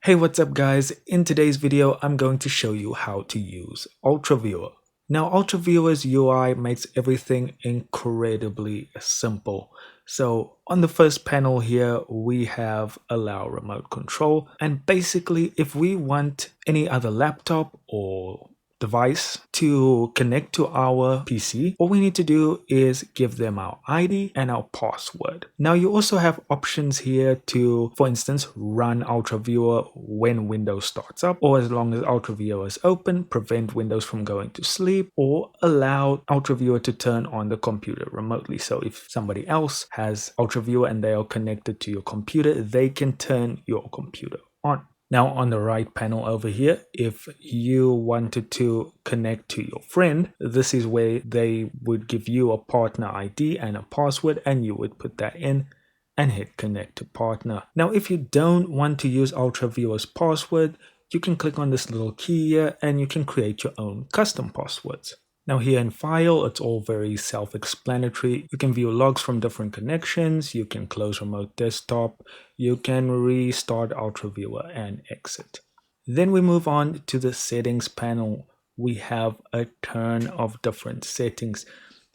Hey, what's up guys? In today's video, I'm going to show you how to use Ultraviewer. Now, Ultraviewer's UI makes everything incredibly simple. So on the first panel here, we have allow remote control. And basically, if we want any other laptop or device to connect to our PC, all we need to do is give them our ID and our password. Now you also have options here to, for instance, run Ultraviewer when Windows starts up, or as long as Ultraviewer is open, prevent Windows from going to sleep, or allow Ultraviewer to turn on the computer remotely. So if somebody else has Ultraviewer and they are connected to your computer, they can turn your computer on. Now on the right panel over here, if you wanted to connect to your friend, this is where they would give you a partner ID and a password, and you would put that in and hit connect to partner. Now if you don't want to use Ultraviewer's password, you can click on this little key here and you can create your own custom passwords. Now here in File, it's all very self-explanatory. You can view logs from different connections, you can close remote desktop, you can restart Ultraviewer and exit. Then we move on to the settings panel. We have a ton of different settings.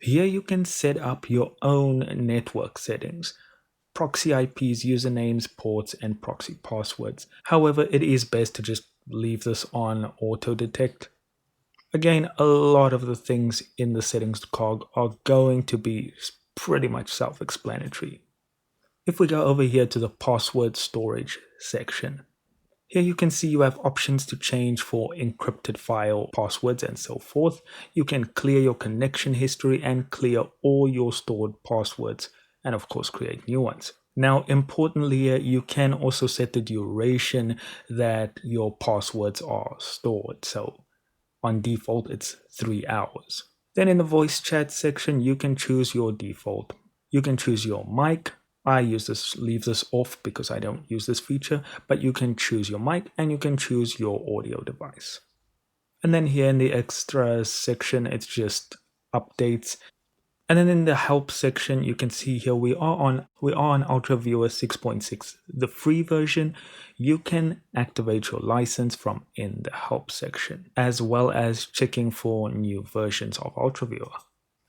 Here you can set up your own network settings. Proxy IPs, usernames, ports, and proxy passwords. However, it is best to just leave this on auto detect. Again, a lot of the things in the settings cog are going to be pretty much self-explanatory. If we go over here to the password storage section, here you can see you have options to change for encrypted file passwords and so forth. You can clear your connection history and clear all your stored passwords, and of course create new ones. Now importantly, you can also set the duration that your passwords are stored. So on default, it's 3 hours. Then in the voice chat section, you can choose your default. You can choose your mic. I leave this off because I don't use this feature, but you can choose your mic and you can choose your audio device. And then here in the extras section, it's just updates. And then in the help section, you can see here we are on Ultraviewer 6.6, the free version. You can activate your license from in the help section, as well as checking for new versions of Ultraviewer.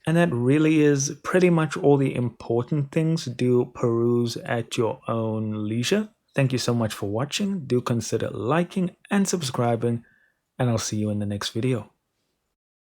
And that really is pretty much all the important things. Do peruse at your own leisure. Thank you so much for watching. Do consider liking and subscribing, and I'll see you in the next video.